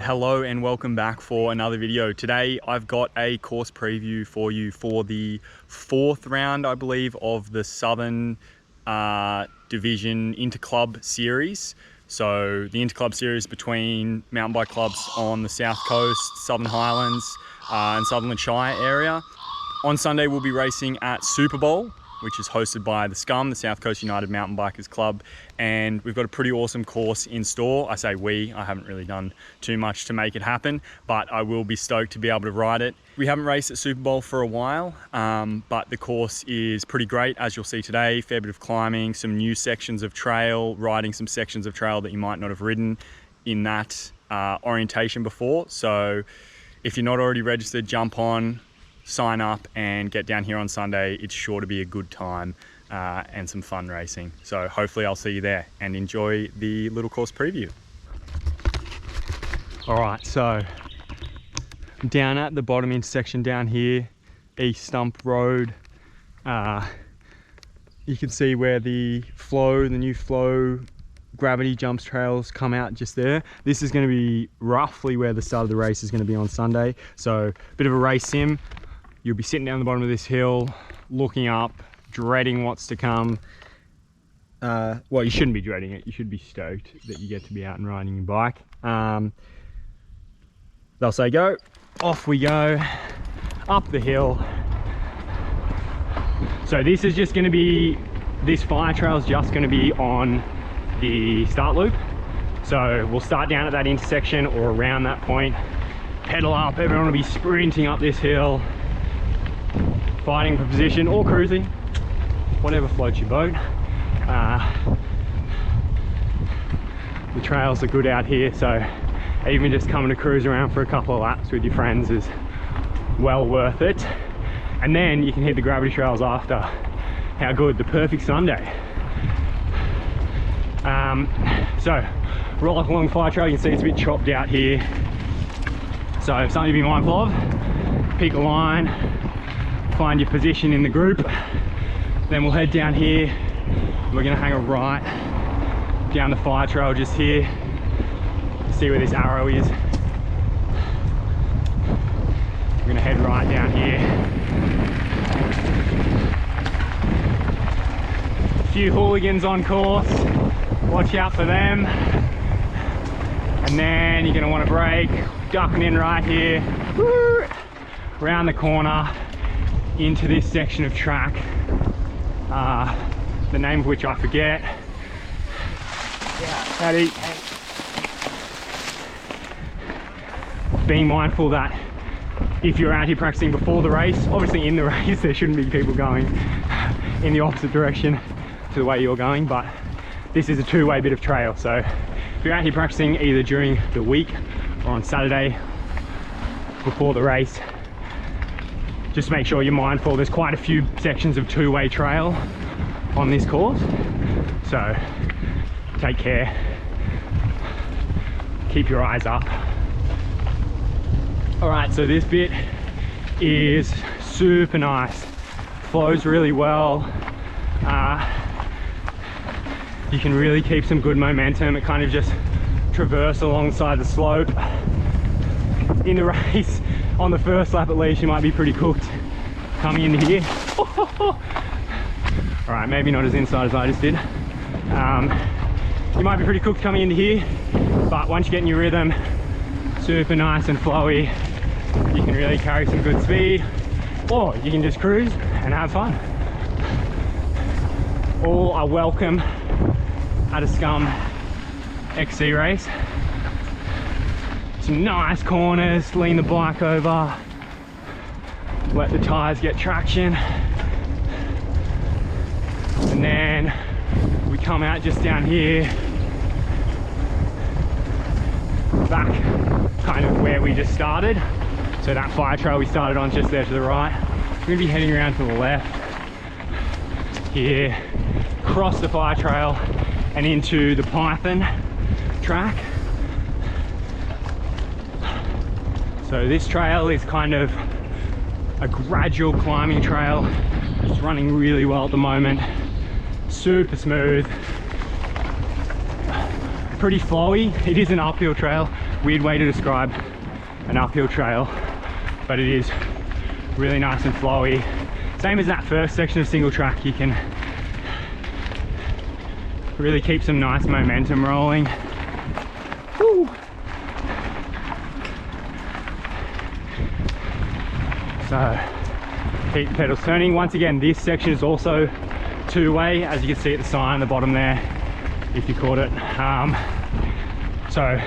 Hello and welcome back for another video. Today I've got a course preview for you for the 4th round, I believe, of the Southern Division Interclub series. So the Interclub series between mountain bike clubs on the South Coast, Southern Highlands and Sutherland Shire area. On Sunday we'll be racing at Superbowl, which is hosted by the SCUM, the South Coast United Mountainbikers Club, and we've got a pretty awesome course in store. I say I haven't really done too much to make it happen, but I will be stoked to be able to ride it. We haven't raced at Superbowl for a while, but the course is pretty great, as you'll see today. Fair bit of climbing, some new sections of trail, riding some sections of trail that you might not have ridden in that orientation before. So if you're not already registered, jump on, sign up and get down here on Sunday. It's sure to be a good time and some fun racing. So hopefully I'll see you there and enjoy the little course preview. All right, so I'm down at the bottom intersection down here, East Stump Road. You can see where the new flow gravity jumps trails come out just there. This is going to be roughly where the start of the race is going to be on Sunday. So a bit of a race sim. You'll be sitting down the bottom of this hill, looking up, dreading what's to come. Well, you shouldn't be dreading it. You should be stoked that you get to be out and riding your bike. They'll say go, off we go, up the hill. So this is just going to be, this fire trail is just going to be on the start loop. So we'll start down at that intersection or around that point, pedal up, everyone will be sprinting up this hill, fighting for position or cruising, whatever floats your boat. The trails are good out here, so even just coming to cruise around for a couple of laps with your friends is well worth it. And then you can hit the gravity trails after. How good, the perfect Sunday. So roll up along the fire trail, you can see it's a bit chopped out here. So something to be mindful of. Pick a line, find your position in the group, then we'll head down here. We're going to hang a right down the fire trail just here, see where this arrow is. We're going to head right down here. A few hooligans on course, watch out for them. And then you're going to want to brake, ducking in right here, woo, around the corner into this section of track, the name of which I forget. Howdy. Being mindful that if you're out here practicing before the race, obviously in the race there shouldn't be people going in the opposite direction to the way you're going, but this is a two-way bit of trail. So if you're out here practicing either during the week or on Saturday before the race, just make sure you're mindful. There's quite a few sections of two-way trail on this course, so take care, keep your eyes up. All right, so this bit is super nice, flows really well. You can really keep some good momentum. It kind of just traverses alongside the slope. In the race, on the first lap at least, you might be pretty cooked coming into here. All right, maybe not as inside as I just did. You might be pretty cooked coming into here, but once you get in your rhythm, super nice and flowy, you can really carry some good speed, or you can just cruise and have fun. All are welcome at a SCUM XC race. Some nice corners, lean the bike over, let the tires get traction, and then we come out just down here, back kind of where we just started. So that fire trail we started on just there to the right, we're going to be heading around to the left here, cross the fire trail and into the Python track. So this trail is kind of a gradual climbing trail. It's running really well at the moment. Super smooth, pretty flowy. It is an uphill trail, weird way to describe an uphill trail, but it is really nice and flowy. Same as that first section of single track, you can really keep some nice momentum rolling. Woo. So keep the pedals turning. Once again, this section is also two-way, as you can see at the sign on the bottom there, if you caught it. So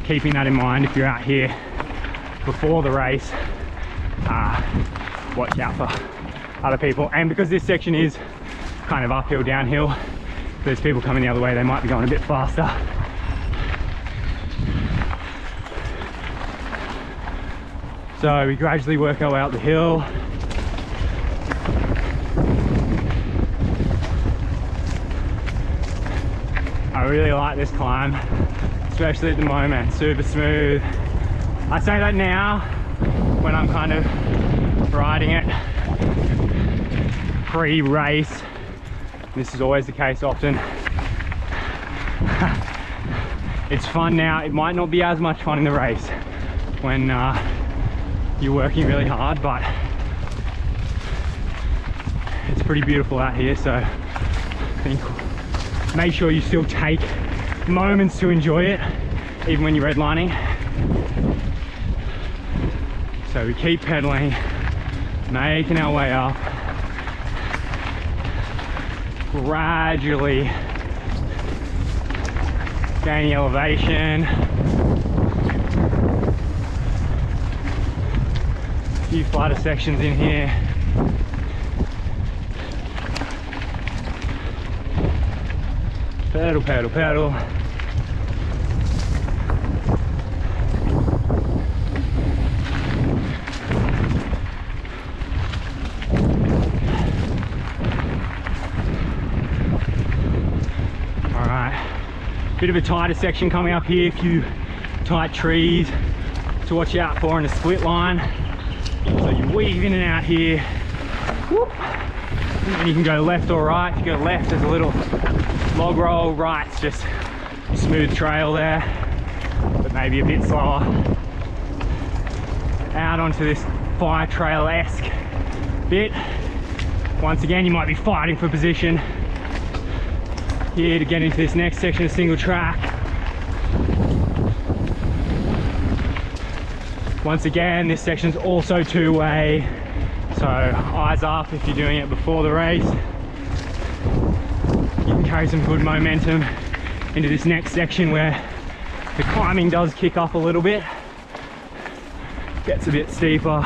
keeping that in mind if you're out here before the race, watch out for other people. And because this section is kind of uphill, downhill, there's people coming the other way, they might be going a bit faster. So we gradually work our way up the hill. I really like this climb, especially at the moment, super smooth. I say that now when I'm kind of riding it pre-race. This is always the case often. It's fun now. It might not be as much fun in the race when you're working really hard, but it's pretty beautiful out here. So I think make sure you still take moments to enjoy it, even when you're redlining. So we keep pedaling, making our way up, gradually gaining elevation. A few flatter sections in here. Pedal, pedal, pedal. Bit of a tighter section coming up here, a few tight trees to watch out for in a split line. So you weave in and out here. Whoop. And you can go left or right. If you go left, there's a little log roll. Right's just a smooth trail there, but maybe a bit slower. Out onto this fire trail-esque bit. Once again, you might be fighting for position here to get into this next section of single track. Once again, this section's also two-way, so eyes up if you're doing it before the race. You can carry some good momentum into this next section where the climbing does kick up a little bit, gets a bit steeper.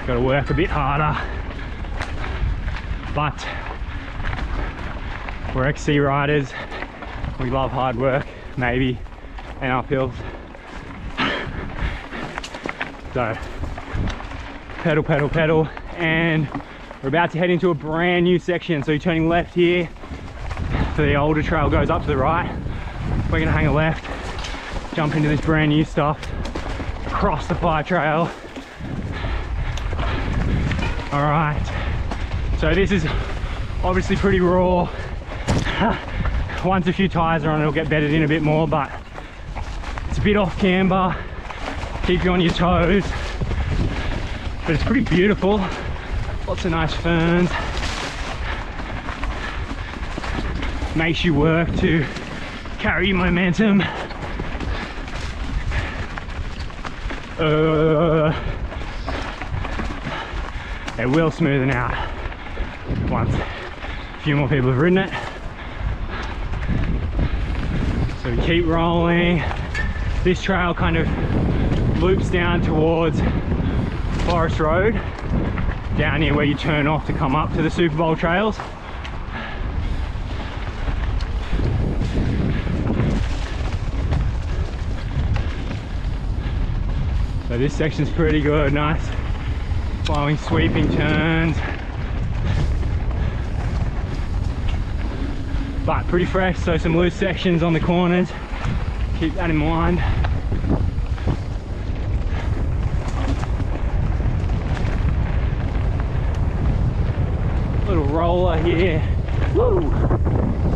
Got to work a bit harder, but we're XC riders, we love hard work, maybe, and uphills. So, pedal, pedal, pedal, and we're about to head into a brand new section. So you're turning left here, so the older trail goes up to the right. We're gonna hang a left, jump into this brand new stuff, cross the fire trail. All right, so this is obviously pretty raw. Once a few tires are on, it'll get bedded in a bit more, but it's a bit off camber, keep you on your toes, but it's pretty beautiful. Lots of nice ferns. Makes you work to carry your momentum. It will smoothen out once a few more people have ridden it. So we keep rolling. This trail kind of loops down towards Forest Road, down here where you turn off to come up to the Superbowl trails. So this section's pretty good, nice flowing sweeping turns, but pretty fresh. So some loose sections on the corners, keep that in mind. Little roller here Woo!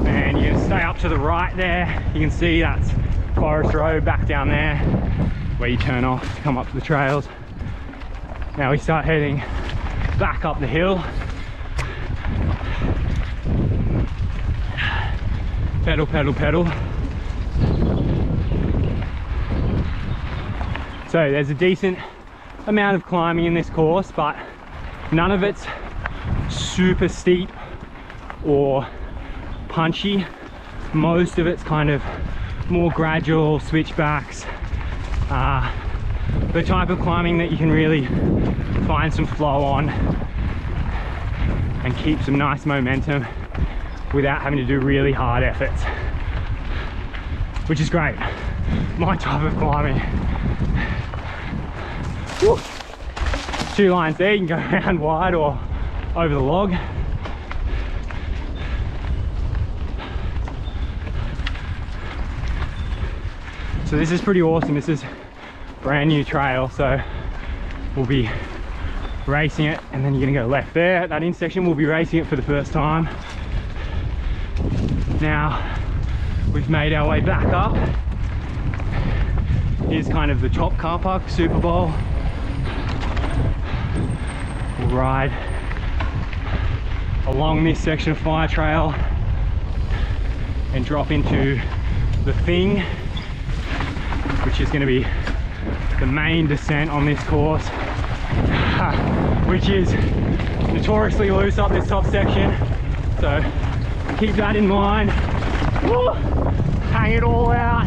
And you're gonna stay up to the right there. You can see that's Forest Road back down there where you turn off to come up to the trails. Now we start heading back up the hill. Pedal, pedal, pedal. So there's a decent amount of climbing in this course, but none of it's super steep or punchy. Most of it's kind of more gradual switchbacks, the type of climbing that you can really find some flow on and keep some nice momentum without having to do really hard efforts, which is great. My type of climbing. Woo. 2 lines there, you can go around wide or over the log. So this is pretty awesome. This is brand new trail, so we'll be racing it, and then you're gonna go left there at that intersection. We'll be racing it for the first time. Now we've made our way back up. Here's kind of the top car park, Superbowl. We'll ride along this section of fire trail and drop into the Thing, which is going to be the main descent on this course, which is notoriously loose up this top section, so keep that in mind. Woo! Hang it all out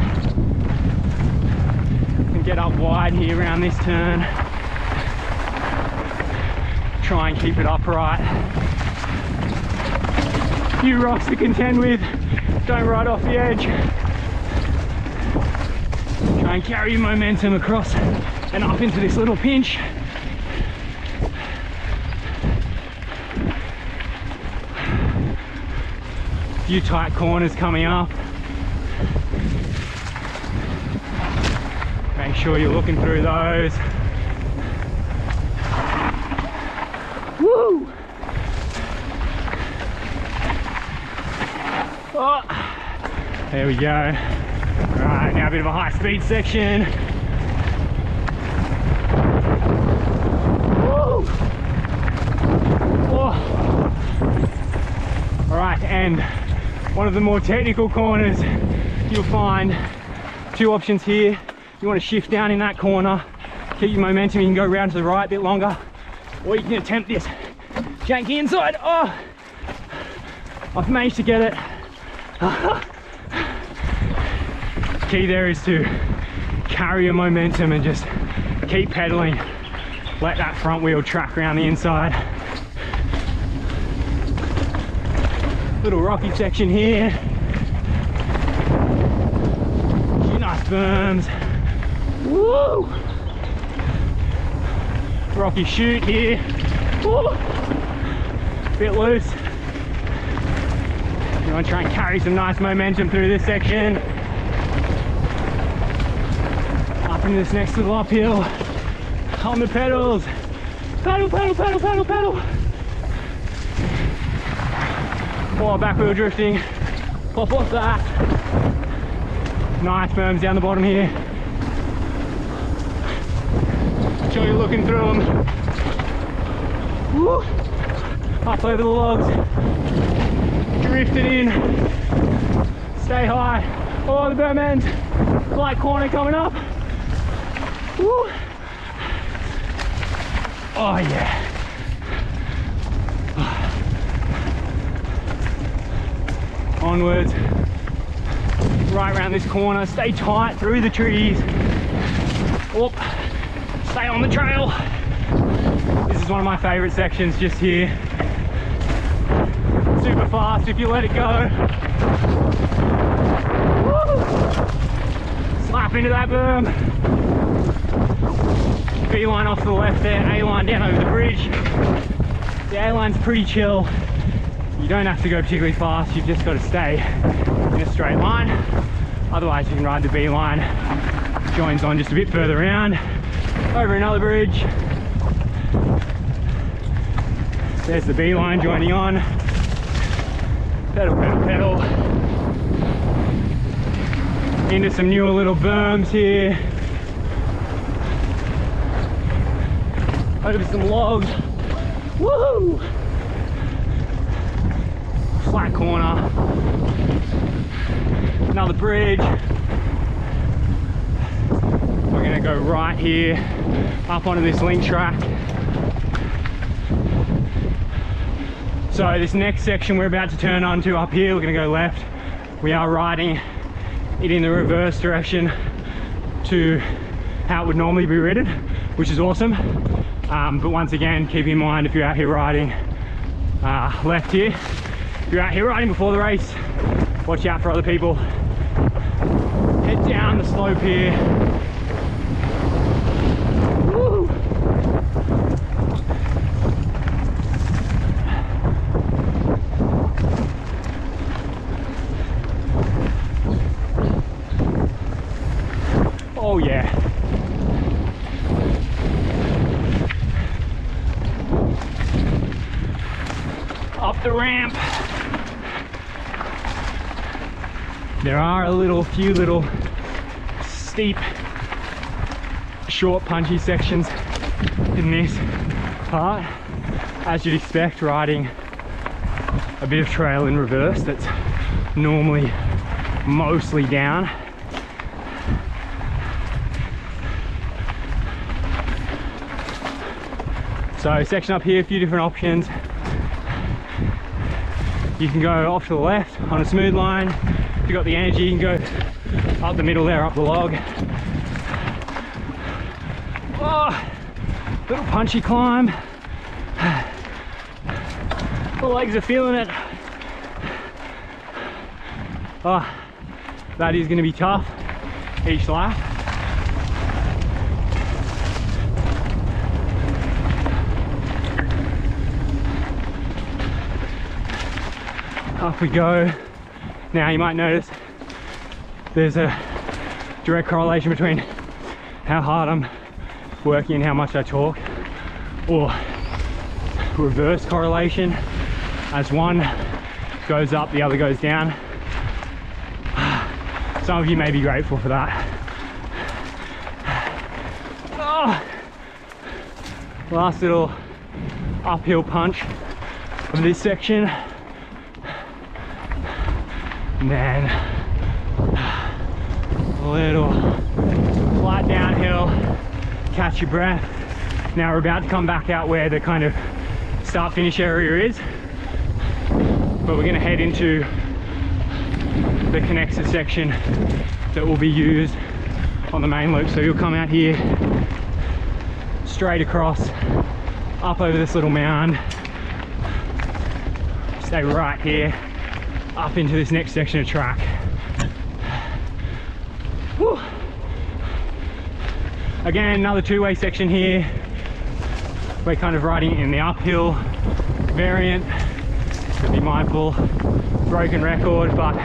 and get up wide here around this turn. Try and keep it upright. Few rocks to contend with, don't ride off the edge. Try and carry your momentum across and up into this little pinch. Few tight corners coming up. Make sure you're looking through those. Woo! Oh, there we go. Alright, now a bit of a high speed section. Woo! Oh. Alright, and one of the more technical corners, you'll find 2 options here. You want to shift down in that corner, keep your momentum, you can go around to the right a bit longer, or you can attempt this janky inside. Oh, I've managed to get it. Key there is to carry your momentum and just keep pedaling. Let that front wheel track around the inside. Little rocky section here. Few nice berms. Woo! Rocky chute here. Woo! Bit loose. You want to try and carry some nice momentum through this section. Up into this next little uphill. On the pedals. Pedal, pedal, pedal, pedal, pedal. While back wheel drifting. Pop off that. Nice berms down the bottom here. Make sure you're looking through them. Woo! Up over the logs. Drift it in. Stay high. Oh, the berm ends. Light corner coming up. Woo! Oh yeah. Onwards. Right around this corner. Stay tight through the trees. Whoop. Stay on the trail. This is one of my favorite sections just here. Super fast if you let it go. Woo! Slap into that berm. B line off to the left there, A line down over the bridge. The A line's pretty chill. You don't have to go particularly fast, you've just got to stay in a straight line. Otherwise you can ride the B line. Joins on just a bit further around. Over another bridge. There's the B line joining on. Pedal, pedal, pedal. Into some newer little berms here. Over some logs. Woohoo! Flat corner. Another bridge. We're gonna go right here, up onto this link track. So this next section we're about to turn onto up here, we're gonna go left. We are riding it in the reverse direction to how it would normally be ridden, which is awesome. But once again, keep in mind if you're out here riding left here, if you're out here riding before the race, watch out for other people. Head down the slope here. Woo! Oh yeah. Up the ramp. There are a few little steep, short, punchy sections in this part, as you'd expect riding a bit of trail in reverse that's normally mostly down. So section up here, a few different options. You can go off to the left on a smooth line. If you've got the energy, you can go up the middle there, up the log. Oh, little punchy climb. The legs are feeling it. Oh, that is going to be tough each lap. Up we go. Now you might notice there's a direct correlation between how hard I'm working and how much I talk, or reverse correlation. As one goes up, the other goes down. Some of you may be grateful for that. Oh, last little uphill punch of this section. And then a little flat downhill, catch your breath. Now we're about to come back out where the kind of start finish area is, but we're going to head into the connector section that will be used on the main loop. So you'll come out here, straight across, up over this little mound, stay right here, up into this next section of track. Whew. Again, another two-way section here. We're kind of riding in the uphill variant. So be mindful, broken record, but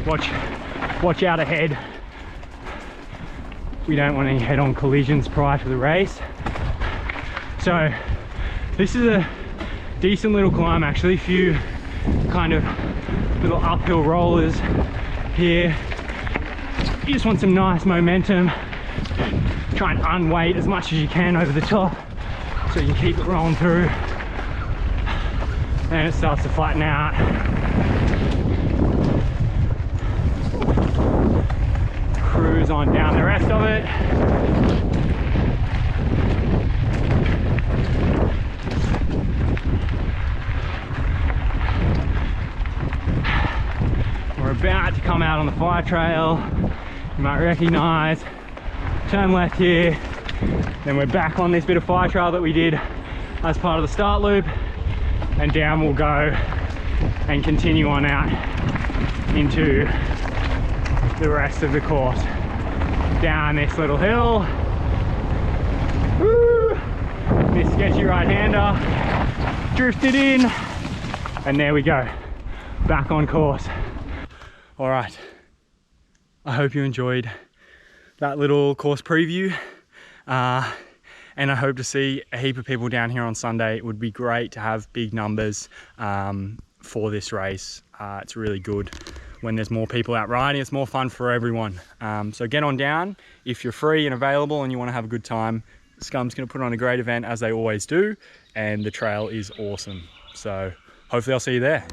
watch out ahead. We don't want any head-on collisions prior to the race. So this is a decent little climb actually. A few kind of little uphill rollers here. You just want some nice momentum. Try and unweight as much as you can over the top so you can keep it rolling through. And it starts to flatten out. Cruise on down the rest of it. We're about to come out on the fire trail. You might recognize. Turn left here. Then we're back on this bit of fire trail that we did as part of the start loop. And down we'll go and continue on out into the rest of the course. Down this little hill. Woo! This sketchy right-hander. Drifted in. And there we go. Back on course. All right. I hope you enjoyed that little course preview. And I hope to see a heap of people down here on Sunday. It would be great to have big numbers for this race. It's really good when there's more people out riding. It's more fun for everyone. So get on down if you're free and available and you want to have a good time. SCUM's going to put on a great event, as they always do, and the trail is awesome. So hopefully I'll see you there.